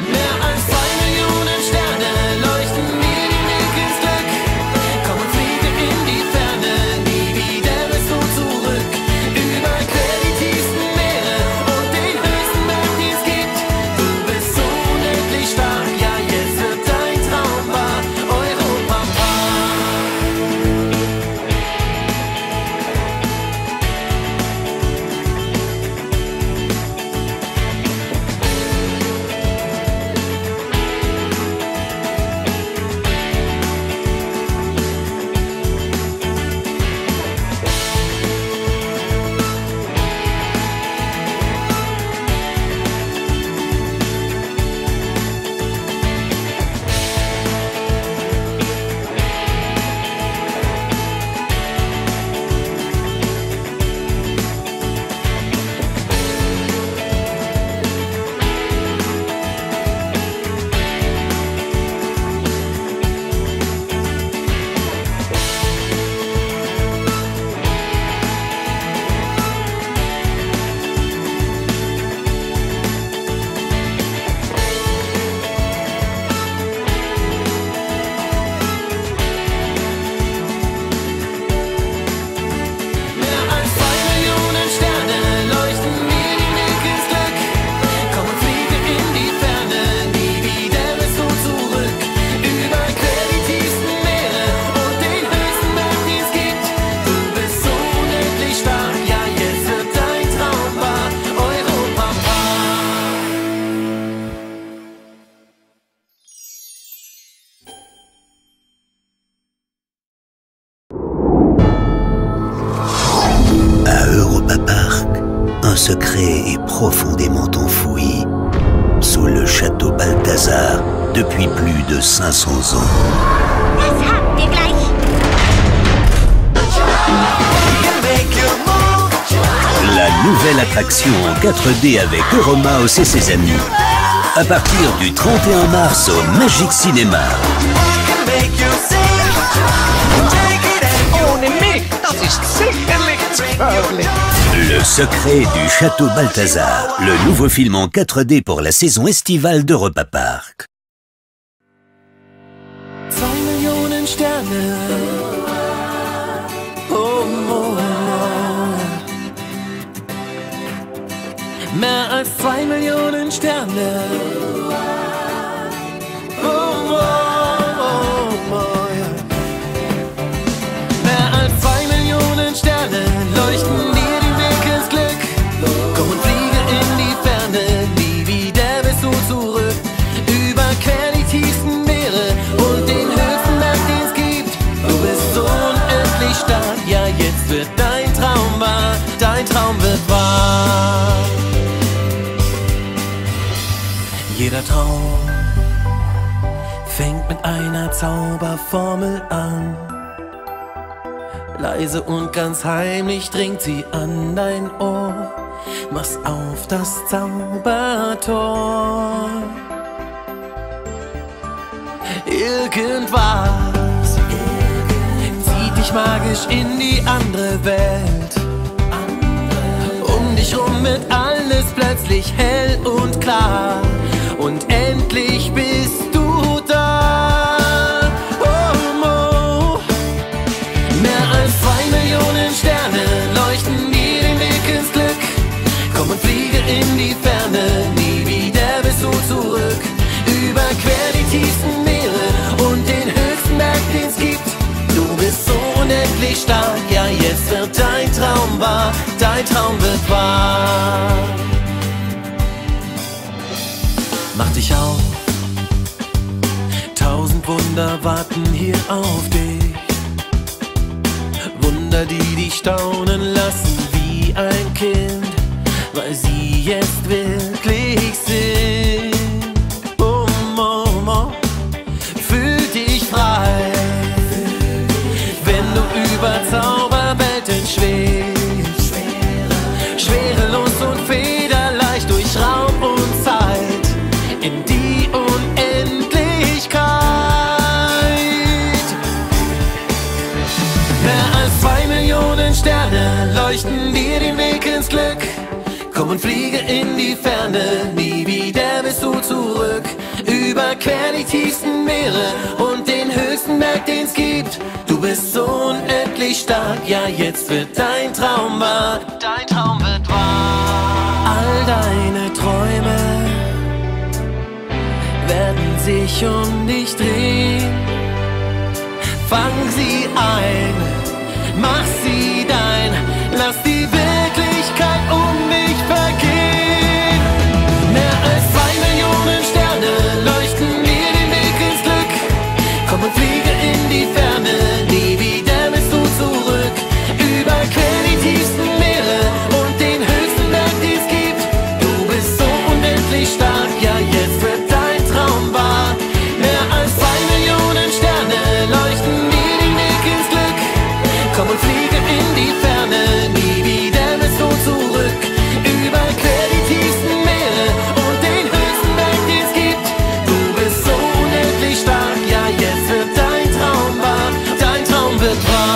Mehr als 2 Millionen Sterne leuchten mir den Weg ins Glück. Komm und fliege in die Ferne, nie wieder bist du zurück. Überquer die tiefsten Meere und den höchsten Berg, den es gibt. Du bist so unendlich stark, ja jetzt wird dein Traum wahr. Un secret est profondément enfoui sous le château Balthazar depuis plus de 500 ans. Das habt ihr gleich. La nouvelle attraction en 4D avec Euroma au CC Amis. À partir du 31 mars au Magic Cinéma. Ohne mich, das ist sicherlich zu gefährlich. Le secret du château Balthazar, le nouveau film en 4D pour la saison estivale d'Europa Park. 2 Millionen Sterne. Oh, oh, oh. Mehr als 2 Millionen Sterne. Oh, oh, oh, oh, ja. Mehr als 2 Millionen Sterne leuchten dir den Weg ins Glück. Komm und fliege in die Ferne, nie wieder bist du zurück. Überquer die tiefsten Meere und den höchsten Berg, den es gibt. Du bist so unendlich stark, ja jetzt wird dein Traum wahr, dein Traum wird wahr. Jeder Traum fängt mit einer Zauberformel an. Leise und ganz heimlich dringt sie an dein Ohr. Mach's auf das Zaubertor. Irgendwas zieht dich magisch in die andere Welt. Um dich rum wird alles plötzlich hell und klar. Und endlich bist du da. Oh, oh. Mehr als 2 Millionen Sterne leuchten dir den Weg ins Glück. Komm und fliege in die Ferne, nie wieder bist du zurück. Überquer die tiefsten Meere und den höchsten Berg, den es gibt. Du bist so unendlich stark, ja jetzt wird dein Traum wahr, dein Traum wird wahr. Mach dich auf, 1000 Wunder warten hier auf dich. Wunder, die dich staunen lassen wie ein Kind, weil sie jetzt wirklich sind. Oh, oh, oh. Fühl dich frei, wenn du über Zauberwelten schwebst. Schwerelos und federleicht durch Raum und Zeit in die Unendlichkeit. Mehr als 2 Millionen Sterne leuchten dir den Weg ins Glück. Komm und fliege in die Ferne, nie wieder bist du zurück. tiefsten Meere und den höchsten Berg, den's gibt. Du bist so unendlich stark, ja jetzt wird dein Traum wahr. Dein Traum wird wahr. All deine Träume werden sich um dich drehen. Fang sie ein, mach sie dein, lass die Wirklichkeit um dich vergehen. Mehr als 2 Millionen Sterne leuchten dir den Weg ins Glück. Komm und fliege in die Ferne, nie wieder bist du zurück. Überquer die tiefsten Meere und den höchsten Berg, den's gibt. Du bist so unendlich stark, ja jetzt wird dein Traum wahr. Mehr als 2 Millionen Sterne leuchten dir den Weg ins Glück. Komm und fliege in die Ferne, nie wieder bist du zurück. Überquer die tiefsten Meere und den höchsten Berg, den's gibt. Du bist so unendlich stark, ja jetzt wird dein Traum wahr. Dein Traum wird wahr.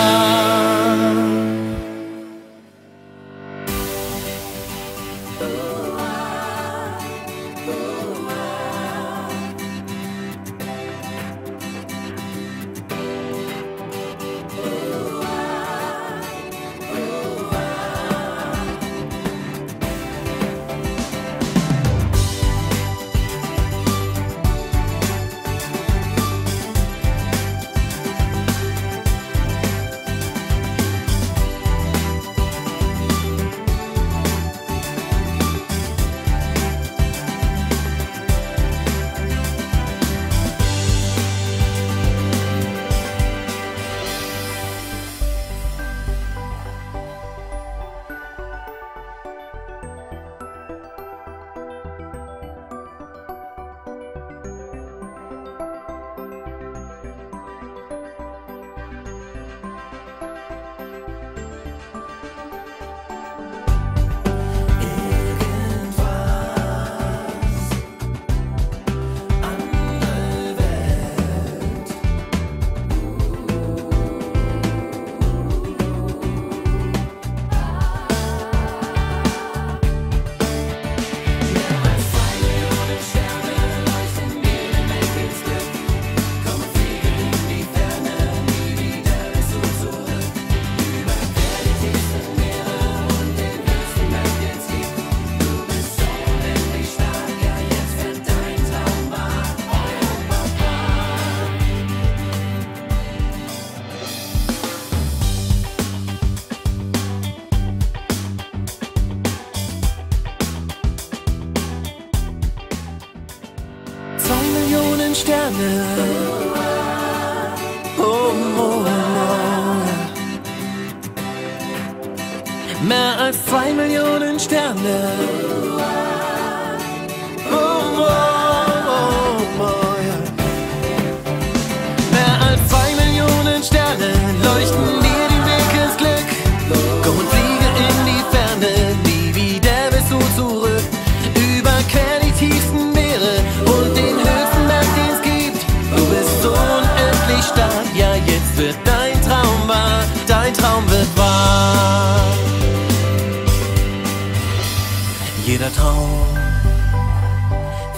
Sterne. Oh, oh, oh. Mehr als 2 Millionen Sterne. Oh, oh, oh, oh, ja. Mehr als 2 Millionen Sterne leuchten dir den Weg ins Glück. Komm und fliege in die Ferne, nie wieder bist du zurück. Überquer die tiefsten Meere und den höchsten Berg, den's gibt. Du bist so unendlich stark, ja jetzt wird dein Traum wahr. Dein Traum wird wahr. Jeder Traum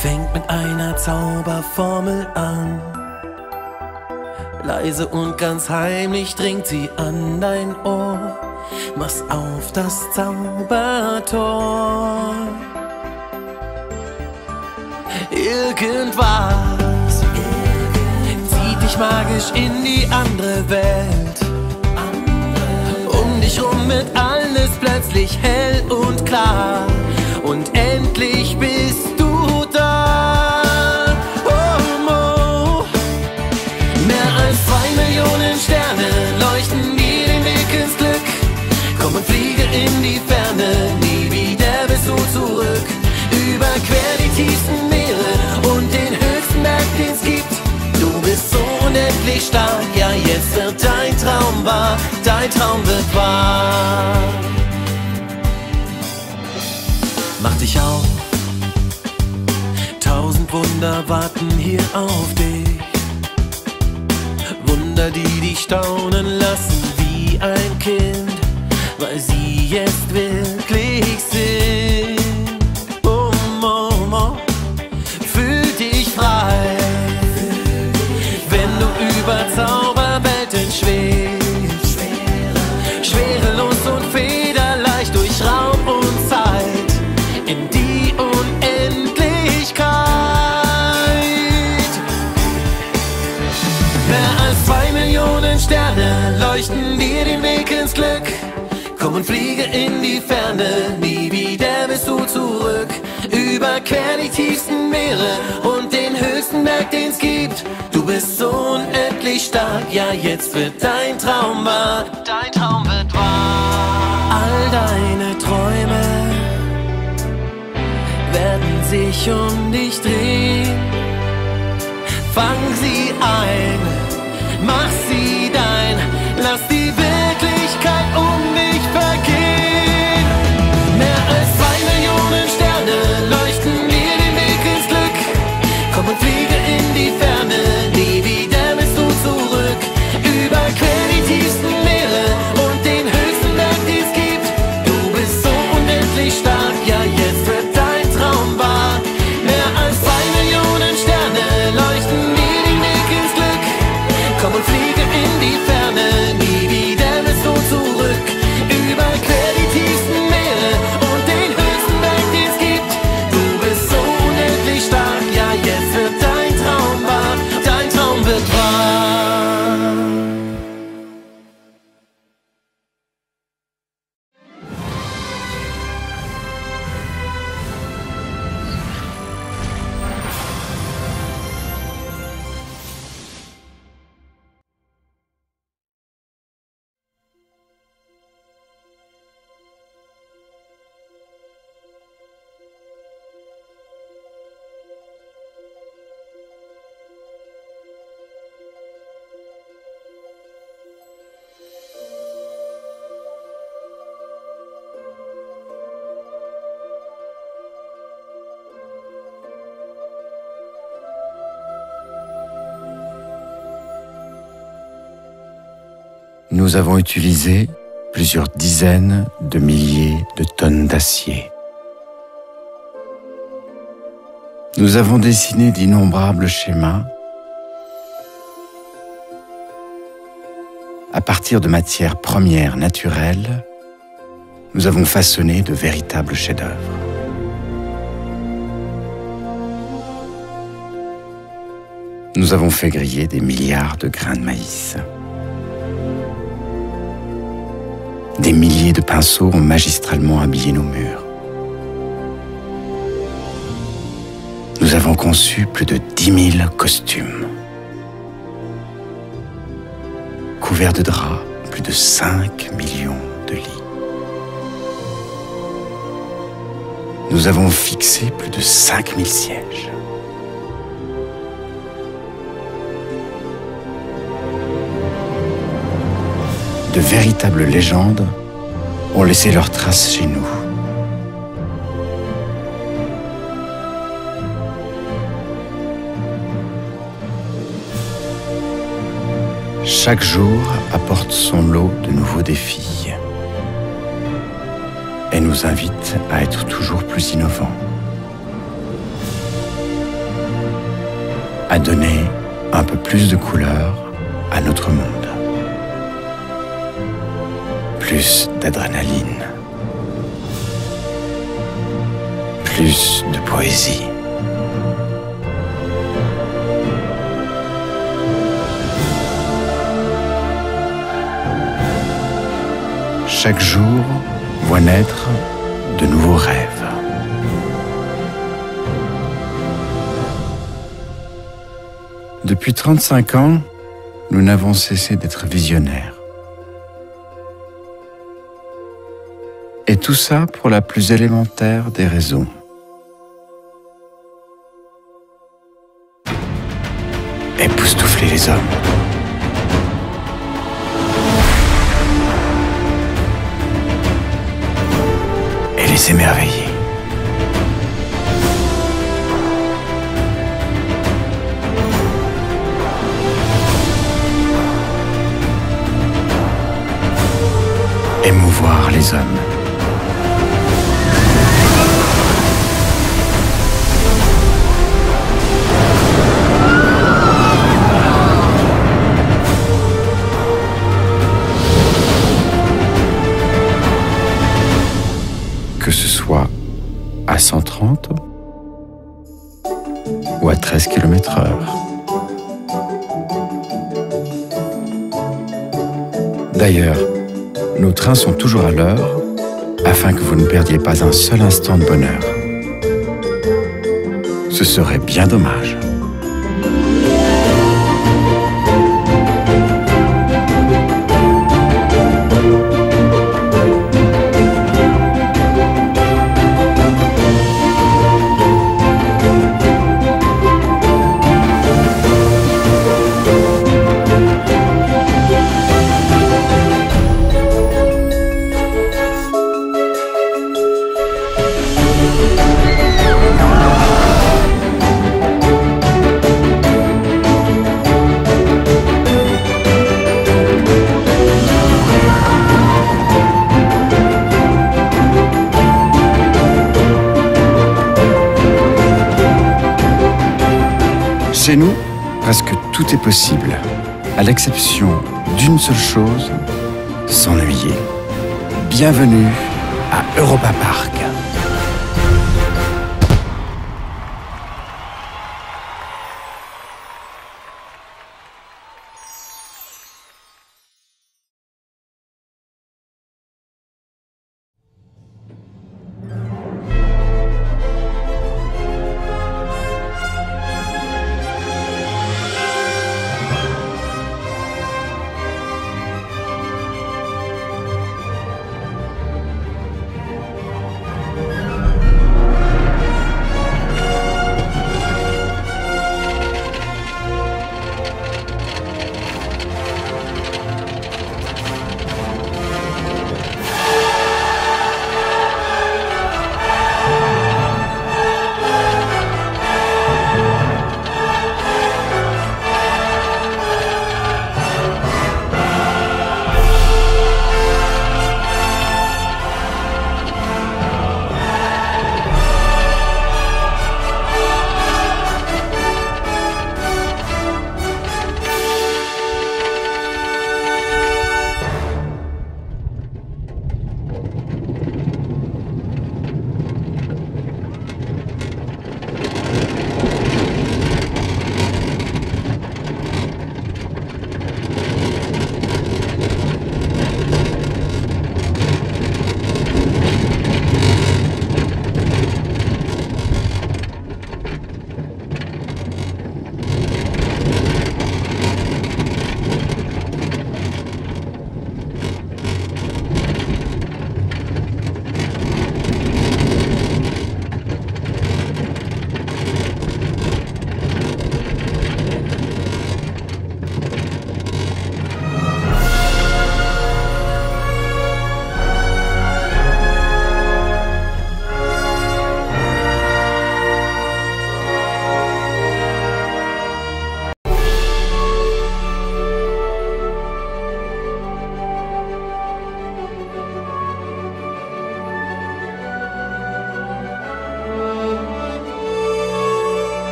fängt mit einer Zauberformel an. Leise und ganz heimlich dringt sie an dein Ohr. Mach's auf das Zaubertor. Irgendwas zieht dich magisch in die andere Welt. Um dich rum wird alles plötzlich hell und klar. Und endlich bist du da. Oh, oh. Mehr als 2 Millionen Sterne leuchten dir den Weg ins Glück. Komm und fliege in die Ferne, nie wieder bist du zurück. Überquer die tiefsten Meere und den höchsten Berg, den's gibt. Du bist so unendlich stark, ja jetzt wird dein Traum wahr. Dein Traum wird wahr. Mach dich auf, 1000 Wunder warten hier auf dich. Wunder, die dich staunen lassen wie ein Kind, weil sie jetzt wirklich sind. Oh, oh, oh. Fühl dich frei, die Unendlichkeit. Mehr als 2 Millionen Sterne leuchten dir den Weg ins Glück. Komm und fliege in die Ferne, nie wieder bist du zurück. Überquer die tiefsten Meere und den höchsten Berg, den's gibt. Du bist so unendlich stark, ja jetzt wird dein Traum wahr. Dein Traum wird wahr. All deine Träume werden sich um dich drehen. Fang sie ein, mach sie dein, lass die Wirklichkeit um dich vergehen. Mehr als 2 Millionen Sterne leuchten dir den Weg ins Glück. Komm und fliege in die Ferne, nie wieder bist du zurück. Überquer die tiefsten Meere und den höchsten Berg, den es gibt. Du bist so unendlich stark, ja jetzt wird dein Traum wahr. Mehr als 2 Millionen Sterne leuchten dir den Weg ins Glück. Komm und fliege in die Ferne, nie wieder bist du zurück. Überquer die tiefsten Meere und den höchsten Berg, den es gibt. Du bist so unendlich stark, ja jetzt wird dein Traum wahr. Dein Traum wird wahr. Nous avons utilisé plusieurs dizaines de milliers de tonnes d'acier. Nous avons dessiné d'innombrables schémas à partir de matières premières naturelles. Nous avons façonné de véritables chefs-d'œuvre. Nous avons fait griller des milliards de grains de maïs. Des milliers de pinceaux ont magistralement habillé nos murs. Nous avons conçu plus de 10 000 costumes. Couverts de draps, plus de 5 millions de lits. Nous avons fixé plus de 5000 sièges. De véritables légendes ont laissé leurs traces chez nous. Chaque jour apporte son lot de nouveaux défis et nous invite à être toujours plus innovants, à donner un peu plus de couleur à notre monde. Plus d'adrénaline, plus de poésie. Chaque jour voit naître de nouveaux rêves. Depuis 35 ans, nous n'avons cessé d'être visionnaires. Et tout ça pour la plus élémentaire des raisons. Époustoufler les hommes. Et les émerveiller. Émouvoir les hommes. Que ce soit à 130 ou à 13 km/h. D'ailleurs, nos trains sont toujours à l'heure afin que vous ne perdiez pas un seul instant de bonheur. Ce serait bien dommage. Chez nous, presque tout est possible, à l'exception d'une seule chose, s'ennuyer. Bienvenue à Europa Park.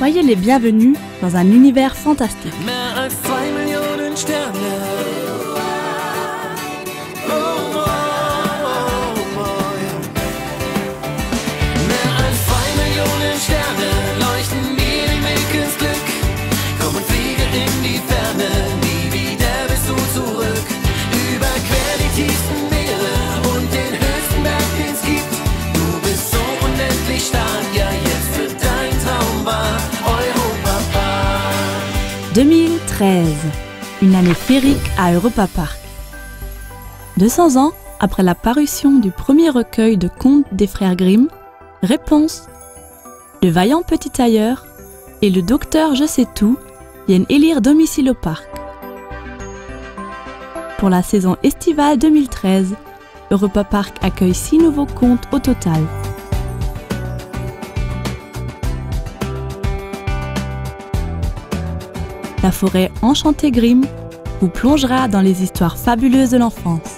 Soyez les bienvenus dans un univers fantastique. Mehr als 2 Millionen Sterne. Mehr als 2 Millionen Sterne leuchten mir im Weg Glück. Komm und fliege in die Ferne, nie wieder bist du zurück. 2013, une année féerique à Europa Park. 200 ans après la parution du premier recueil de contes des frères Grimm, Réponse, Le vaillant petit tailleur et le docteur Je sais tout viennent élire domicile au parc. Pour la saison estivale 2013, Europa Park accueille 6 nouveaux contes au total. La forêt enchantée Grimm vous plongera dans les histoires fabuleuses de l'enfance,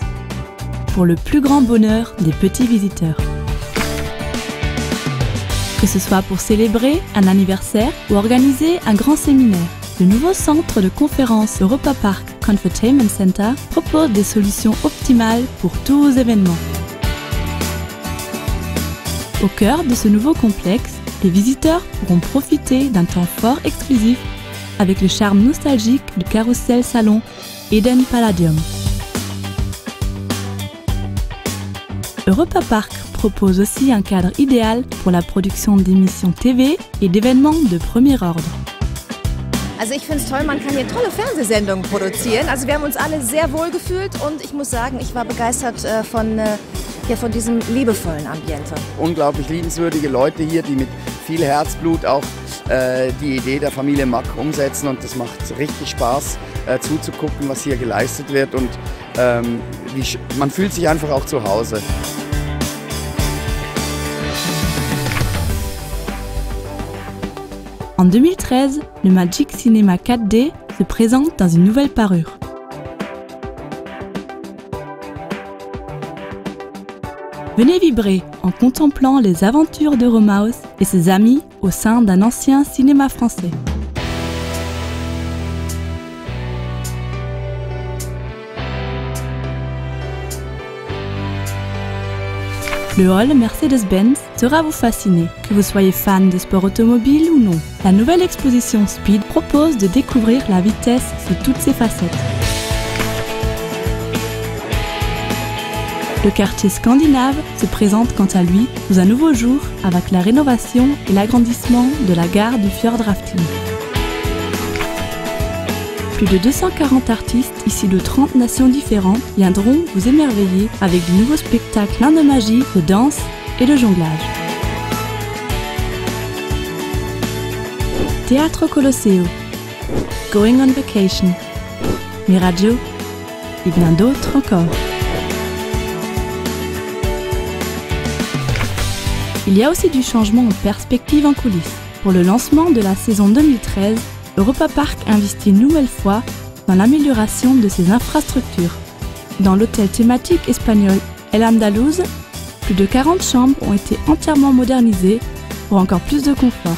pour le plus grand bonheur des petits visiteurs. Que ce soit pour célébrer un anniversaire ou organiser un grand séminaire, le nouveau centre de conférence Europa Park Confertainment Center propose des solutions optimales pour tous événements. Au cœur de ce nouveau complexe, les visiteurs pourront profiter d'un temps fort exclusif avec le charme nostalgique du carrousel salon Eden Palladium. Europa Park propose aussi un cadre idéal pour la production d'émissions TV et d'événements de premier ordre. Also ich finde es toll, man kann hier tolle Fernsehsendungen produzieren. Also wir haben uns alle sehr wohl gefühlt und ich muss sagen, ich war begeistert von diesem liebevollen Ambiente. Unglaublich liebenswürdige Leute hier, die mit viel Herzblut auch die Idee der Familie Mack umsetzen und das macht richtig Spaß zuzugucken, was hier geleistet wird und man fühlt sich einfach auch zu Hause. En 2013, le Magic Cinema 4D se présente dans une nouvelle parure. Venez vibrer en contemplant les aventures de Romaus et ses amis au sein d'un ancien cinéma français. Le hall Mercedes-Benz sera vous fasciner, que vous soyez fan de sport automobile ou non. La nouvelle exposition Speed propose de découvrir la vitesse sous toutes ses facettes. Le quartier scandinave se présente quant à lui sous un nouveau jour avec la rénovation et l'agrandissement de la gare du Fjordrafting. Plus de 240 artistes issus de 30 nations différentes viendront vous émerveiller avec de nouveaux spectacles pleins de magie, de danse et de jonglage. Théâtre Colosseo, Going on Vacation, Miraggio et bien d'autres encore. Il y a aussi du changement en perspective en coulisses. Pour le lancement de la saison 2013, Europa Park investit une nouvelle fois dans l'amélioration de ses infrastructures. Dans l'hôtel thématique espagnol El Andaluz, plus de 40 chambres ont été entièrement modernisées pour encore plus de confort.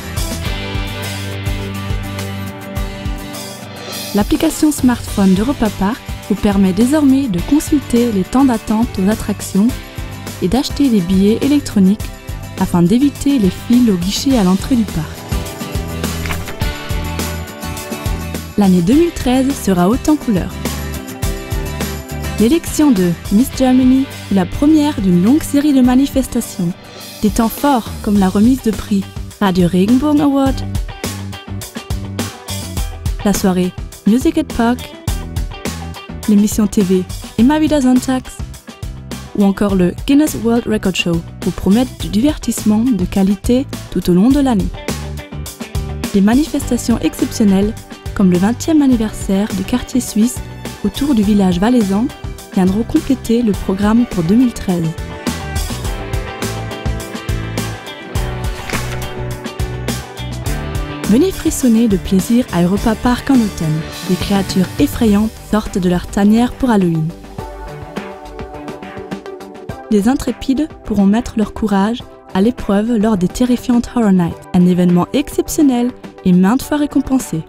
L'application smartphone d'Europa Park vous permet désormais de consulter les temps d'attente aux attractions et d'acheter des billets électroniques afin d'éviter les files au guichet à l'entrée du parc. L'année 2013 sera haute en couleurs. L'élection de Miss Germany est la première d'une longue série de manifestations. Des temps forts comme la remise de prix Radio Regenbogen Award, la soirée Music at Park, l'émission TV Immer wieder Sonntags ou encore le Guinness World Record Show vous promettent du divertissement de qualité tout au long de l'année. Des manifestations exceptionnelles comme le 20e anniversaire du quartier suisse autour du village valaisan viendront compléter le programme pour 2013. Venez frissonner de plaisir à Europa Park en automne. Des créatures effrayantes sortent de leur tanière pour Halloween. Les intrépides pourront mettre leur courage à l'épreuve lors des terrifiantes Horror Nights, un événement exceptionnel et maintes fois récompensé.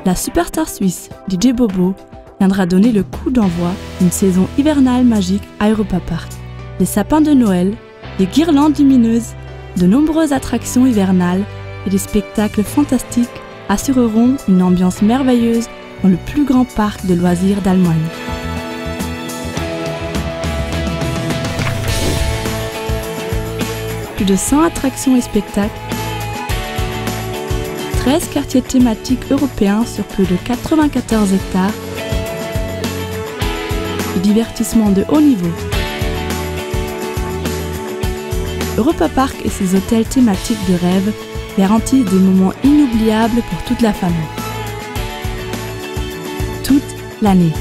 La superstar suisse DJ Bobo viendra donner le coup d'envoi d'une saison hivernale magique à Europa Park. Les sapins de Noël, des guirlandes lumineuses, de nombreuses attractions hivernales et des spectacles fantastiques assureront une ambiance merveilleuse dans le plus grand parc de loisirs d'Allemagne. Plus de 100 attractions et spectacles, 13 quartiers thématiques européens sur plus de 94 hectares, du divertissement de haut niveau. Europa Park et ses hôtels thématiques de rêve garantissent des moments inoubliables pour toute la famille. Toute l'année.